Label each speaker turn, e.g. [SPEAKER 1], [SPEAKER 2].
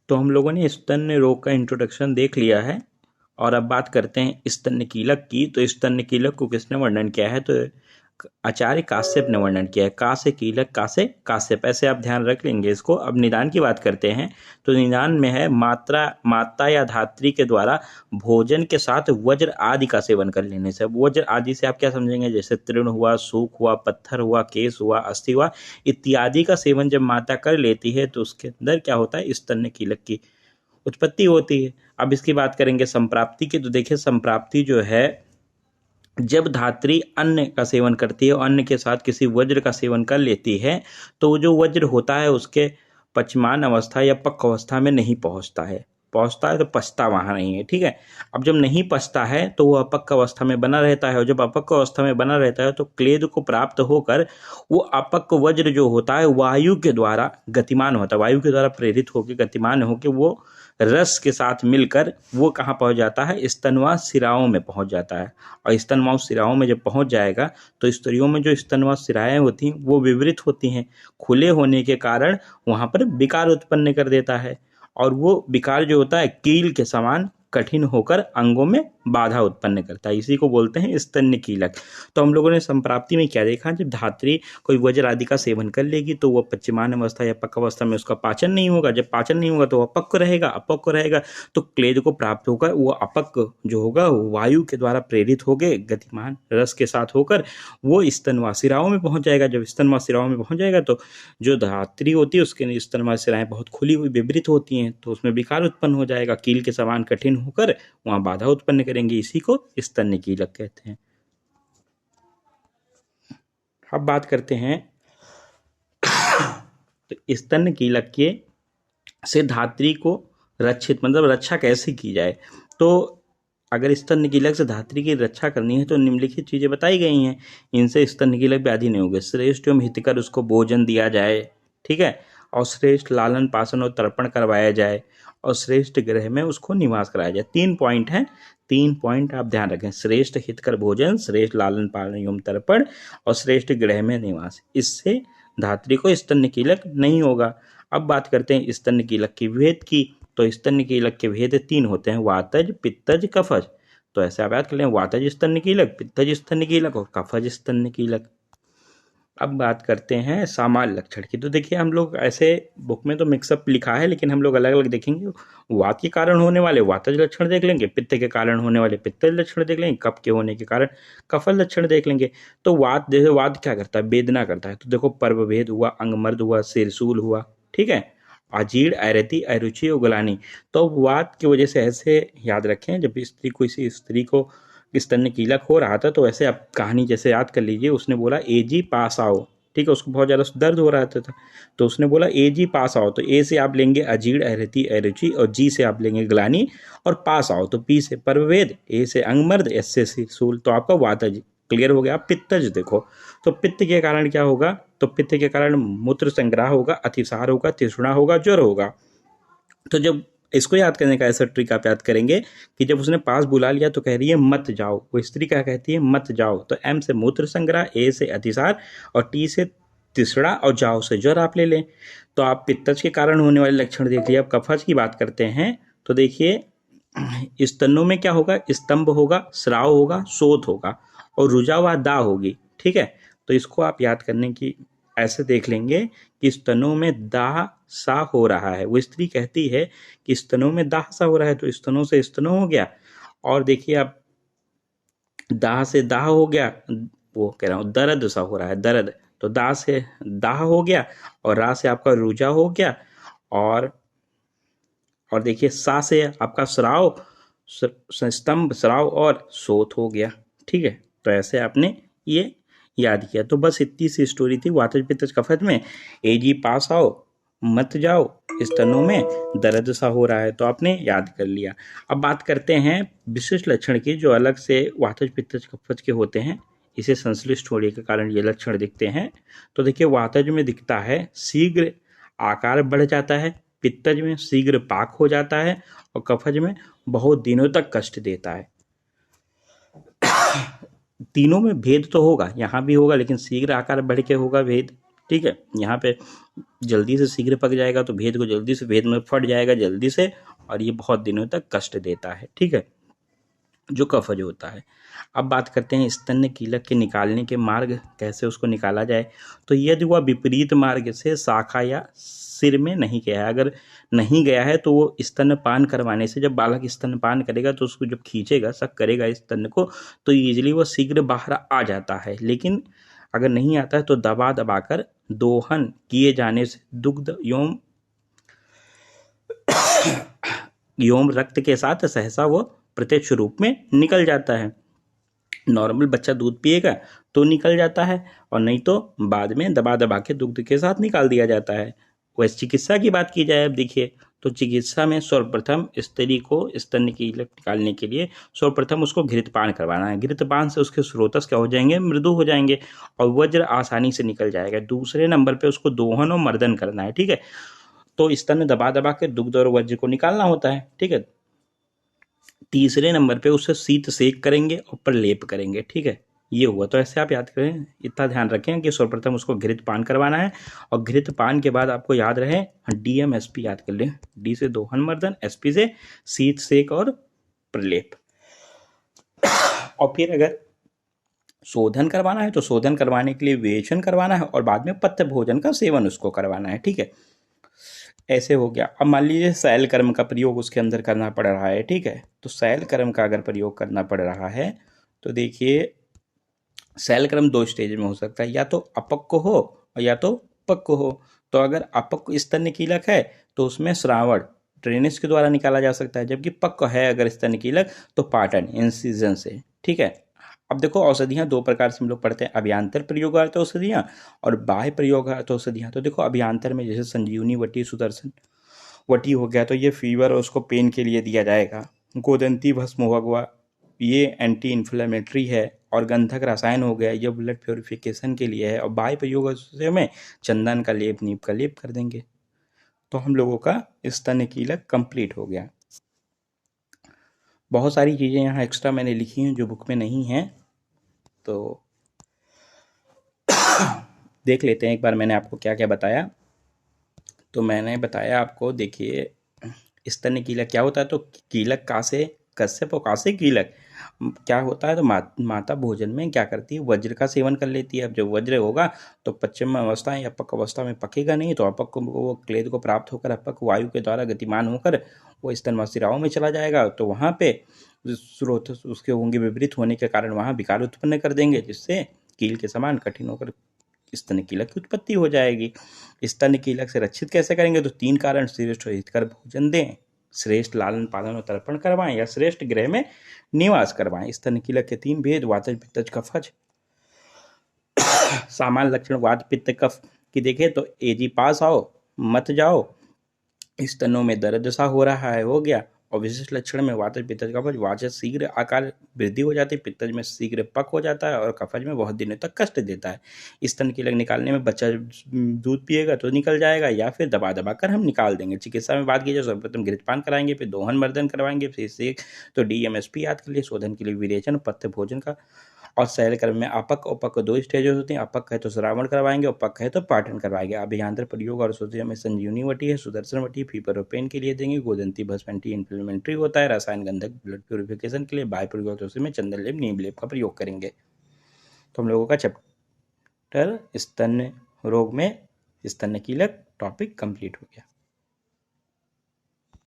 [SPEAKER 1] तो हम लोगों ने स्तन्य रोग का इंट्रोडक्शन देख लिया है और अब बात करते हैं स्तन्य कीलक की। तो स्तन्य कीलक को किसने वर्णन किया है? तो आचार्य काश्यप ने वर्णन किया है। का से कीलक, का से काश्यप, ऐसे आप ध्यान रख लेंगे इसको। अब निदान की बात करते हैं तो निदान में है माता या धात्री के द्वारा भोजन के साथ वज्र आदि का सेवन कर लेने से। वज्र आदि से आप क्या समझेंगे? जैसे तृण हुआ, सूख हुआ, पत्थर हुआ, केस हुआ, अस्थि हुआ इत्यादि का सेवन जब माता कर लेती है तो उसके अंदर क्या होता है? स्तन्य कीलक की उत्पत्ति होती है। अब इसकी बात करेंगे संप्राप्ति की। तो देखिए संप्राप्ति जो है, जब धात्री अन्न का सेवन करती है और अन्न के साथ किसी वज्र का सेवन कर लेती है तो वो जो वज्र होता है उसके पचमान अवस्था या पक्व अवस्था में नहीं पहुंचता है। पहुंचता है तो पचता वहां नहीं है, ठीक है। अब जब नहीं पचता है तो वो अपक्व अवस्था में बना रहता है और जब अपक्व अवस्था में बना रहता है तो क्लेद को प्राप्त होकर वो अपक्व वज्र जो होता है वायु के द्वारा गतिमान होता है, वायु के द्वारा प्रेरित होकर गतिमान होकर वो रस के साथ मिलकर वो कहाँ पहुंच जाता है? स्तनवा सिराओं में पहुंच जाता है। और स्तनवा सिराओं में जब पहुंच जाएगा तो स्त्रियों में जो स्तनवा सिराएं होती हैं वो विवरित होती हैं। खुले होने के कारण वहां पर विकार उत्पन्न कर देता है और वो विकार जो होता है कील के समान कठिन होकर अंगों में बाधा उत्पन्न करता है। इसी को बोलते हैं स्तन्य कीलक। तो हम लोगों ने संप्राप्ति में क्या देखा? जब धात्री कोई वज्र आदि का सेवन कर लेगी तो वह पश्चिमान अवस्था या पक्व अवस्था में उसका पाचन नहीं होगा। जब पाचन नहीं होगा तो वह अपक्व रहेगा, अपक्व रहेगा तो क्लेद को प्राप्त होकर वो अपक्व जो होगा वायु के द्वारा प्रेरित होकर गतिमान रस के साथ होकर वो स्तनवा सिराओं में पहुंच जाएगा। जब स्तनवा सिराओं में पहुंच जाएगा तो जो धात्री होती है उसके स्तनवा सिराएं बहुत खुली हुई विवरित होती हैं तो उसमें विकार उत्पन्न हो जाएगा, कील के समान कठिन होकर वहां बाधा उत्पन्न करेंगे। इसी को स्तन्य कीलक कहते हैं। अब बात करते हैं तो स्तन्य कीलक के से धात्री को रक्षित मतलब रक्षा कैसे की जाए। तो अगर स्तन्य कीलक से धात्री की रक्षा करनी है तो निम्नलिखित चीजें बताई गई हैं। इनसे स्तन्य कीलक व्याधि नहीं होगी। श्रेष्ठ एवं हितकर उसको भोजन दिया जाए, ठीक है, और श्रेष्ठ लालन पालन और तर्पण करवाया जाए और श्रेष्ठ गृह में उसको निवास कराया जाए। 3 पॉइंट हैं, 3 पॉइंट आप ध्यान रखें। श्रेष्ठ हितकर भोजन, श्रेष्ठ लालन पालन एवं तर्पण और श्रेष्ठ गृह में निवास। इससे धात्री को स्तन्य कीलक नहीं होगा। अब बात करते हैं स्तन्य कीलक की भेद की। तो स्तन्य कीलक के भेद 3 होते हैं, वातज, पित्तज, कफज। तो ऐसे आप याद कर लें, वातज स्तन्य कीलक, पित्तज स्तन्य कीलक और कफज स्तन्य कीलक। अब बात करते हैं सामान्य लक्षण की। तो देखिए हम लोग ऐसे बुक में तो मिक्सअप लिखा है लेकिन हम लोग अलग अलग देखेंगे। वात के कारण होने वाले वातज लक्षण देख लेंगे, पित्त के कारण होने वाले पित्तज लक्षण देख लेंगे, कफ के होने के कारण कफल लक्षण देख लेंगे। तो वात, जैसे वात क्या करता है? वेदना करता है। तो देखो पर्वभेद हुआ, अंगमर्द हुआ, सिरसूल हुआ, ठीक है, अजीर्ण, अरति, अरुचि और गलानी। तो वात की वजह से ऐसे याद रखें, जब किसी स्त्री को स्तन्य कीलक हो रहा था तो ऐसे आप कहानी जैसे याद कर लीजिए। उसने बोला ए जी पास आओ, ठीक है, उसको बहुत ज़्यादा दर्द हो रहा था तो उसने बोला ए जी पास आओ। तो ए से आप लेंगे अजीर्ण, अरति, अरुचि और जी से आप लेंगे ग्लानी और पास आओ तो पी से पर्ववेद, ए से अंगमर्द, एस से सिरसूल। तो आपका वातज क्लियर हो गया। पित्तज देखो, तो पित्त के कारण क्या होगा? तो पित्त के कारण मूत्र संग्रह होगा, अतिसार होगा, तृष्णा होगा, ज्वर होगा। तो जब इसको याद करने का ऐसा ट्रिक आप याद करेंगे कि जब उसने पास बुला लिया तो कह रही है मत जाओ, वो स्त्री क्या कहती है? मत जाओ। तो एम से मूत्र संग्रह, ए से अतिसार और टी से तृष्णा और जाओ से ज्वर आप ले लें। तो आप पित्तज के कारण होने वाले लक्षण देख लिया। अब कफज की बात करते हैं तो देखिए स्तनों में क्या होगा? स्तंभ होगा, स्राव होगा, शोथ होगा और रुजा व दाह होगी, ठीक है। तो इसको आप याद करने की ऐसे देख लेंगे कि स्तनों में दाह सा हो रहा है। वो स्त्री कहती है कि स्तनों में दाह सा हो रहा है तो स्तनों से स्तनों हो गया। और देखिए आप दाह से दाह हो गया, वो कह रहा हूँ दर्द सा हो रहा है, दर्द। तो दाह से दाह हो गया और रा से आपका रुजा हो गया और देखिए सा से आपका स्राव, स्तंभ, स्राव और शोथ हो गया, ठीक है। तो ऐसे आपने ये याद किया। तो बस इतनी सी स्टोरी थी वातज पित्तज कफज में। ए जी पास आओ, मत जाओ, स्तनों में दर्द सा हो रहा है, तो आपने याद कर लिया। अब बात करते हैं विशिष्ट लक्षण की जो अलग से वातज पित्तज कफज के होते हैं। इसे संश्लिष्ट होने के कारण ये लक्षण दिखते हैं। तो देखिए वातज में दिखता है शीघ्र आकार बढ़ जाता है, पित्तज में शीघ्र पाक हो जाता है और कफज में बहुत दिनों तक कष्ट देता है। तीनों में भेद तो होगा, यहाँ भी होगा लेकिन शीघ्र आकार बढ़ के होगा भेद, ठीक है। यहाँ पे जल्दी से शीघ्र पक जाएगा तो भेद को जल्दी से भेद में फट जाएगा जल्दी से, और ये बहुत दिनों तक कष्ट देता है। ठीक है, जो कफज होता है। अब बात करते हैं स्तन्य कीलक के निकालने के मार्ग, कैसे उसको निकाला जाए। तो यदि वह विपरीत मार्ग से शाखा या सिर में नहीं गया है, अगर नहीं गया है तो वो स्तनपान करवाने से, जब बालक स्तनपान करेगा तो उसको जब खींचेगा, शक करेगा स्तन को, तो ईजिली वो शीघ्र बाहर आ जाता है। लेकिन अगर नहीं आता है तो दबा दबा कर दोहन किए जाने से दुग्ध योम रक्त के साथ सहसा वो प्रत्यक्ष रूप में निकल जाता है। नॉर्मल बच्चा दूध पिएगा तो निकल जाता है, और नहीं तो बाद में दबा दबा के दुग्ध के साथ निकाल दिया जाता है। वैसे चिकित्सा की बात की जाए, अब देखिए, तो चिकित्सा में सर्वप्रथम स्त्री को स्तन कीलक निकालने के लिए सर्वप्रथम उसको घृतपान करवाना है। घृतपान से उसके स्रोतस क्या हो जाएंगे, मृदु हो जाएंगे, और वज्र आसानी से निकल जाएगा। दूसरे नंबर पे उसको दोहन और मर्दन करना है। ठीक है, तो स्तन में दबा दबा के दुग्ध और वज्र को निकालना होता है। ठीक है, तीसरे नंबर पे उसे शीत सेक करेंगे और प्रलेप करेंगे। ठीक है, ये हुआ। तो ऐसे आप याद करें, इतना ध्यान रखें कि सर्वप्रथम उसको घृत पान करवाना है, और घृत पान के बाद आपको याद रहे DMSP याद कर लें, D से दोहन मर्दन, SP से शीत सेक और प्रलेप। और फिर अगर शोधन करवाना है तो शोधन करवाने के लिए विवेचन करवाना है, और बाद में पथ्य भोजन का सेवन उसको करवाना है। ठीक है, ऐसे हो गया। अब मान लीजिए शैल कर्म का प्रयोग उसके अंदर करना पड़ रहा है। ठीक है, तो शैल कर्म का अगर प्रयोग करना पड़ रहा है तो देखिए, शैल कर्म 2 स्टेज में हो सकता है, या तो अपक्व हो और या तो पक्व हो। तो अगर अपक्व स्तन कीलक है तो उसमें श्रावण ड्रेनेज के द्वारा निकाला जा सकता है, जबकि पक्व है अगर स्तन कीलक तो पाटन इंसिजन से। ठीक है, अब देखो औषधियाँ 2 प्रकार से हम लोग पढ़ते हैं, अभियांतर प्रयोगार्थ औषधियाँ और बाह्य प्रयोगार्थ औषधियाँ। तो देखो अभियांतर में जैसे संजीवनी वटी, सुदर्शन वटी हो गया, तो ये फीवर और उसको पेन के लिए दिया जाएगा। गोदंती भस्म हुआ हुआ, ये एंटी इन्फ्लेमेटरी है। और गंधक रसायन हो गया, ये ब्लड प्योरिफिकेशन के लिए है। और बाह्य प्रयोग में चंदन का लेप, नीम का लेप कर देंगे। तो हम लोगों का स्तन कीलक कंप्लीट हो गया। बहुत सारी चीज़ें यहाँ एक्स्ट्रा मैंने लिखी हैं जो बुक में नहीं हैं, तो देख लेते हैं एक बार मैंने आपको क्या क्या बताया। तो मैंने बताया आपको, देखिए, स्तन कीलक क्या होता है, तो कीलक का से कश्यप और का से कीलक क्या होता है, तो माता भोजन में क्या करती है, वज्र का सेवन कर लेती है। अब जब वज्र होगा तो पश्चिम अवस्था या अपक अवस्था में पकेगा नहीं, तो अपक को वो क्लेद को प्राप्त होकर अपक वायु के द्वारा गतिमान होकर वो स्तन शिराओं में चला जाएगा। तो वहाँ पे स्रोत उसके होंगे विपरीत होने के कारण वहाँ विकार उत्पन्न कर देंगे, जिससे कील के समान कठिन होकर स्तन कीलक की उत्पत्ति हो जाएगी। स्तन कीलक से रक्षित कैसे करेंगे, तो 3 कारण, श्रेष्ठ हितकर भोजन दें, श्रेष्ठ लालन पालन और तर्पण करवाएं, या श्रेष्ठ गृह में निवास करवाएं। स्तन कीलक के 3 भेद, वातज पित्तज कफज। सामान्य लक्षण वात पित्त कफ की देखें तो एजी पास आओ, मत जाओ, स्तनों में दर्द सा हो रहा है, हो गया। और विशिष्ट लक्षण में वातज पित्तज कफज, वाचज शीघ्र आकार वृद्धि हो जाती है, पित्तज में शीघ्र पक हो जाता है, और कफज में बहुत दिनों तक कष्ट देता है। स्तन कीलक निकालने में बच्चा दूध पिएगा तो निकल जाएगा, या फिर दबा दबा कर हम निकाल देंगे। चिकित्सा में बात की जाए, सर्वप्रथम घृतपान कराएंगे, फिर दोहन मर्दन करवाएंगे, फिर से तो DMSP याद कर लिए, शोधन के लिए विरेचन, पथ्य भोजन का। और शैल कर्म में अपक और पक 2 स्टेज होते हैं, अपक है तो श्रावण करवाएंगे और पक है तो पाटन करवाएंगे। अभियांतर प्रयोग और औषधियों में संजीवनी वटी है, सुदर्शन वटी फीवर और पेन के लिए देंगे, गोदंती भस्म एंटी इन्फ्लेमेटरी होता है, रसायन गंधक ब्लड प्योरिफिकेशन के लिए, बाह्य प्रयोग में चंदन लेप, नीम लेप का प्रयोग करेंगे। तो हम लोगों का चैप्टर स्तन रोग में स्तन कीलक टॉपिक कंप्लीट हो गया।